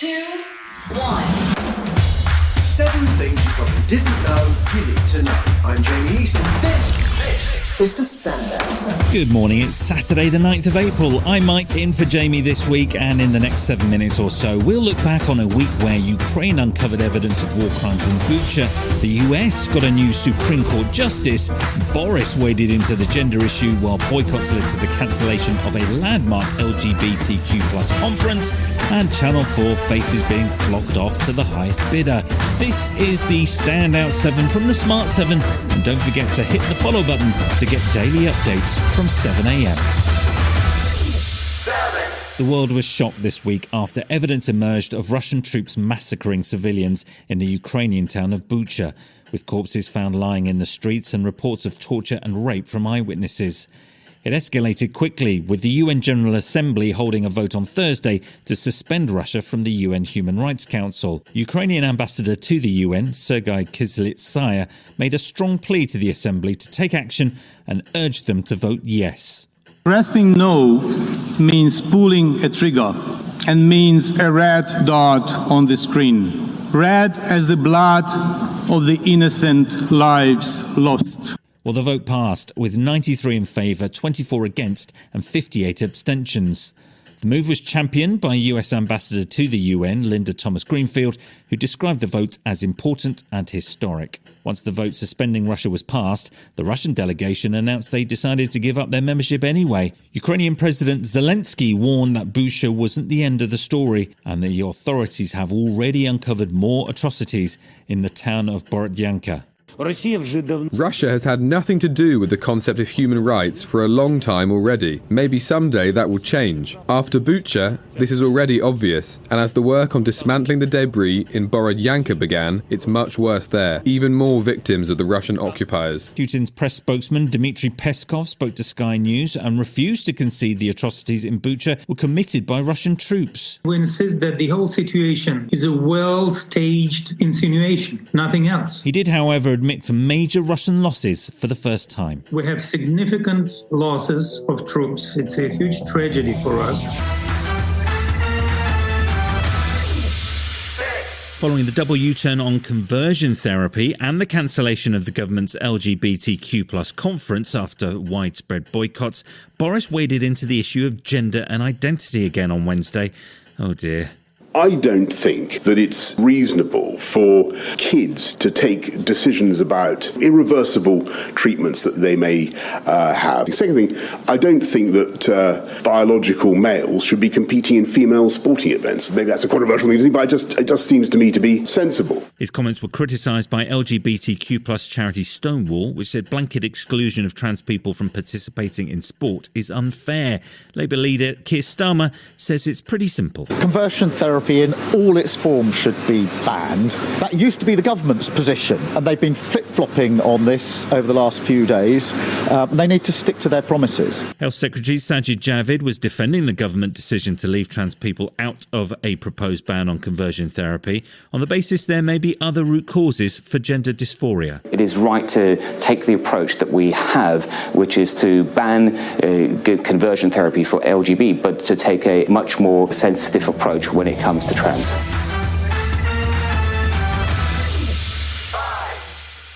2, 1. 7 things you probably didn't know you need to know. I'm Jamie East, and this is the Standout. Good morning, it's Saturday the 9th of April. I'm Mike, in for Jamie this week, and in the next 7 minutes or so, we'll look back on a week where Ukraine uncovered evidence of war crimes in Bucha, the US got a new Supreme Court justice, Boris waded into the gender issue while boycotts led to the cancellation of a landmark LGBTQ+ conference, and Channel 4 faces being flogged off to the highest bidder. This is the Standout 7 from the Smart 7, and don't forget to hit the follow button to get daily updates from 7am. The world was shocked this week after evidence emerged of Russian troops massacring civilians in the Ukrainian town of Bucha, with corpses found lying in the streets and reports of torture and rape from eyewitnesses. It escalated quickly, with the UN General Assembly holding a vote on Thursday to suspend Russia from the UN Human Rights Council. Ukrainian ambassador to the UN, Sergei Kyslytsya, made a strong plea to the Assembly to take action and urged them to vote yes. Pressing no means pulling a trigger and means a red dot on the screen. Red as the blood of the innocent lives lost. Well, the vote passed, with 93 in favour, 24 against and 58 abstentions. The move was championed by US Ambassador to the UN, Linda Thomas-Greenfield, who described the vote as important and historic. Once the vote suspending Russia was passed, the Russian delegation announced they decided to give up their membership anyway. Ukrainian President Zelensky warned that Bucha wasn't the end of the story, and the authorities have already uncovered more atrocities in the town of Borodyanka. Russia has had nothing to do with the concept of human rights for a long time already. Maybe someday that will change. After Bucha, this is already obvious, and as the work on dismantling the debris in Borodyanka began, it's much worse there. Even more victims of the Russian occupiers. Putin's press spokesman Dmitry Peskov spoke to Sky News and refused to concede the atrocities in Bucha were committed by Russian troops. We insist that the whole situation is a well-staged insinuation, nothing else. He did, however, admit to major Russian losses for the first time. We have significant losses of troops. It's a huge tragedy for us. Following the double U-turn on conversion therapy and the cancellation of the government's LGBTQ+ conference after widespread boycotts, Boris waded into the issue of gender and identity again on Wednesday. Oh dear. I don't think that it's reasonable for kids to take decisions about irreversible treatments that they may have. The second thing, I don't think that biological males should be competing in female sporting events. Maybe that's a controversial thing to think, but it just seems to me to be sensible. His comments were criticised by LGBTQ+ charity Stonewall, which said blanket exclusion of trans people from participating in sport is unfair. Labour leader Keir Starmer says it's pretty simple. Conversion therapy in all its forms should be banned. That used to be the government's position, and they've been flip-flopping on this over the last few days. They need to stick to their promises. Health Secretary Sajid Javid was defending the government decision to leave trans people out of a proposed ban on conversion therapy on the basis there may be other root causes for gender dysphoria. It is right to take the approach that we have, which is to ban conversion therapy for LGB, but to take a much more sensitive approach when it comes to trans.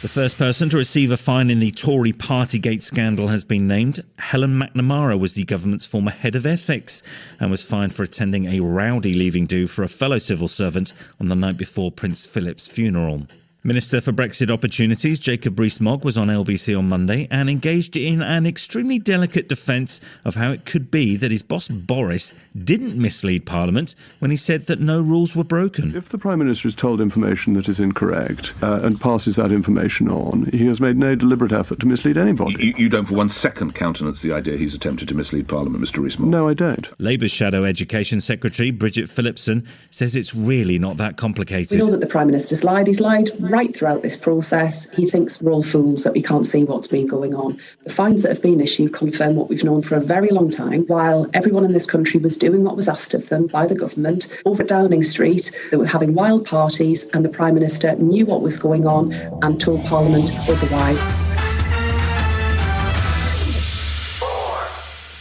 The first person to receive a fine in the Tory Partygate scandal has been named. Helen McNamara was the government's former head of ethics and was fined for attending a rowdy leaving do for a fellow civil servant on the night before Prince Philip's funeral. Minister for Brexit Opportunities Jacob Rees-Mogg was on LBC on Monday and engaged in an extremely delicate defence of how it could be that his boss Boris didn't mislead Parliament when he said that no rules were broken. If the Prime Minister is told information that is incorrect and passes that information on, he has made no deliberate effort to mislead anybody. You don't for one second countenance the idea he's attempted to mislead Parliament, Mr Rees-Mogg? No, I don't. Labour's Shadow Education Secretary Bridget Phillipson says it's really not that complicated. We know that the Prime Minister's lied. He's lied right throughout this process. He thinks we're all fools, that we can't see what's been going on. The fines that have been issued confirm what we've known for a very long time. While everyone in this country was doing what was asked of them by the government, over at Downing Street, they were having wild parties, and the Prime Minister knew what was going on and told Parliament otherwise.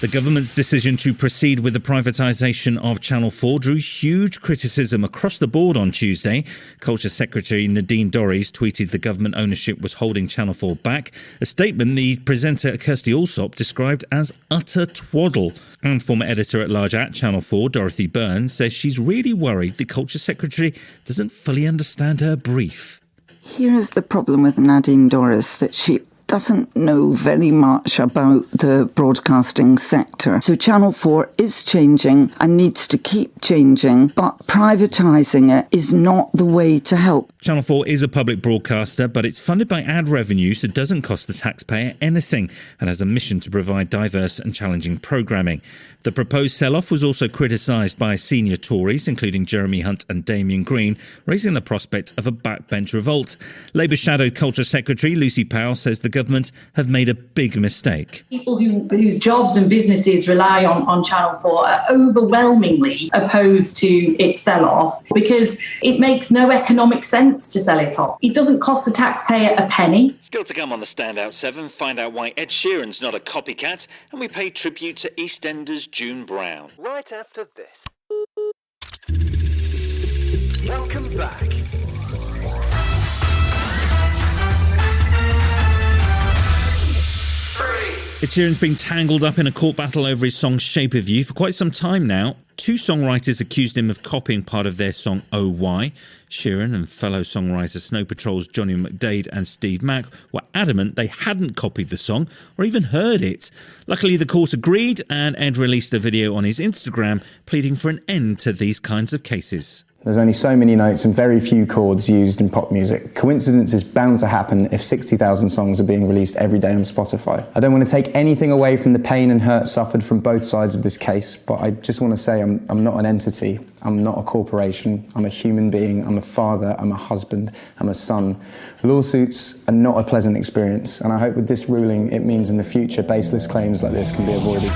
The The government's decision to proceed with the privatisation of Channel 4 drew huge criticism across the board on Tuesday. Culture Secretary Daft Doris tweeted the government ownership was holding Channel 4 back, a statement the presenter Kirsty Allsop described as utter twaddle. And former editor-at-large at Channel 4, Dorothy Byrne, says she's really worried the Culture Secretary doesn't fully understand her brief. Here is the problem with Daft Doris, that she doesn't know very much about the broadcasting sector. So Channel 4 is changing and needs to keep changing, but privatising it is not the way to help. Channel 4 is a public broadcaster, but it's funded by ad revenue, so it doesn't cost the taxpayer anything and has a mission to provide diverse and challenging programming. The proposed sell-off was also criticised by senior Tories, including Jeremy Hunt and Damien Green, raising the prospect of a backbench revolt. Labour Shadow Culture Secretary Lucy Powell says the government have made a big mistake. People whose jobs and businesses rely on Channel 4 are overwhelmingly opposed to its sell-off because it makes no economic sense to sell it off. It doesn't cost the taxpayer a penny. Still to come on the Standout 7, find out why Ed Sheeran's not a copycat, and we pay tribute to Eastenders' June Brown. Right after this. Welcome back. Ed Sheeran's been tangled up in a court battle over his song Shape of You for quite some time now. Two songwriters accused him of copying part of their song Oh Why. Sheeran and fellow songwriter Snow Patrol's Johnny McDade and Steve Mack were adamant they hadn't copied the song or even heard it. Luckily, the court agreed, and Ed released a video on his Instagram pleading for an end to these kinds of cases. There's only so many notes and very few chords used in pop music. Coincidence is bound to happen if 60,000 songs are being released every day on Spotify. I don't want to take anything away from the pain and hurt suffered from both sides of this case, but I just want to say I'm not an entity. I'm not a corporation. I'm a human being. I'm a father. I'm a husband. I'm a son. Lawsuits are not a pleasant experience, and I hope with this ruling it means in the future baseless claims like this can be avoided.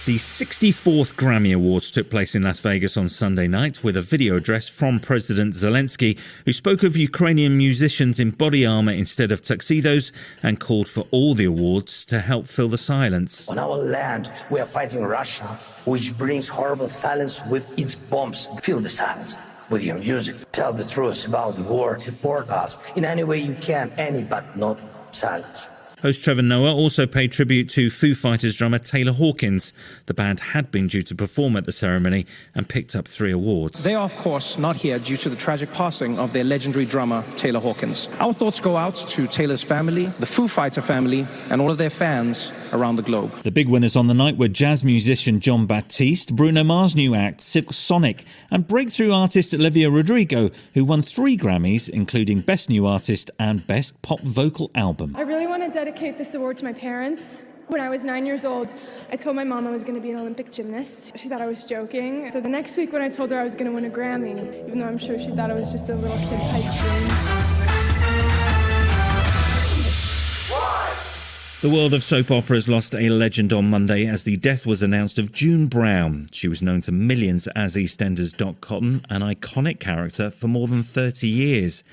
The 64th Grammy Awards took place in Las Vegas on Sunday night with a video address from President Zelensky, who spoke of Ukrainian musicians in body armour instead of tuxedos and called for all the awards to help fill the silence. On our land, we are fighting Russia, which brings horrible silence with its bombs. Fill the silence with your music. Tell the truth about the war. Support us in any way you can, any but not silence. Host Trevor Noah also paid tribute to Foo Fighters drummer Taylor Hawkins. The band had been due to perform at the ceremony and picked up 3 awards. They are, of course, not here due to the tragic passing of their legendary drummer, Taylor Hawkins. Our thoughts go out to Taylor's family, the Foo Fighter family, and all of their fans around the globe. The big winners on the night were jazz musician John Baptiste, Bruno Mars' new act, Silk Sonic, and breakthrough artist Olivia Rodrigo, who won 3 Grammys, including Best New Artist and Best Pop Vocal Album. I really want to dedicate this award to my parents. When I was 9 years old, I told my mom I was going to be an Olympic gymnast. She thought I was joking. So the next week when I told her I was going to win a Grammy, even though I'm sure she thought it was just a little kid pipe dream. The world of soap operas lost a legend on Monday as the death was announced of June Brown. She was known to millions as Eastenders' Dot Cotton, an iconic character for more than 30 years.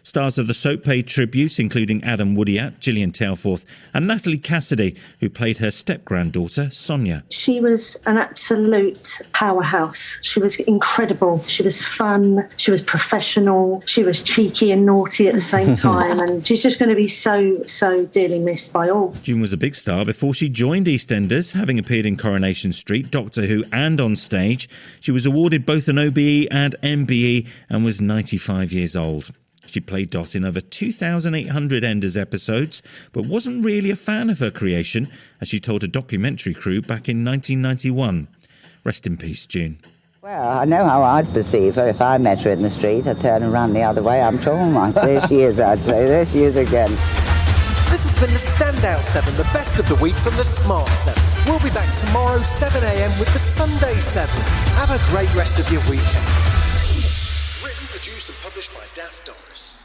Stars of the soap paid tribute, including Adam Woodyatt, Gillian Tailforth and Natalie Cassidy, who played her step-granddaughter, Sonia. She was an absolute powerhouse. She was incredible. She was fun. She was professional. She was cheeky and naughty at the same time. And she's just going to be so dearly missed by all. June was a big star before she joined EastEnders, having appeared in Coronation Street, Doctor Who and on stage. She was awarded both an OBE and MBE and was 95 years old. She played Dot in over 2,800 Enders episodes, but wasn't really a fan of her creation, as she told a documentary crew back in 1991. Rest in peace, June. Well, I know how I'd perceive her if I met her in the street. I'd turn and run the other way. I'm traumatised. There she is, I'd say. There she is again. This has been the Standout 7, the best of the week from the Smart 7. We'll be back tomorrow, 7 a.m. with the Sunday 7. Have a great rest of your weekend. Written, produced and published by Daft Doris.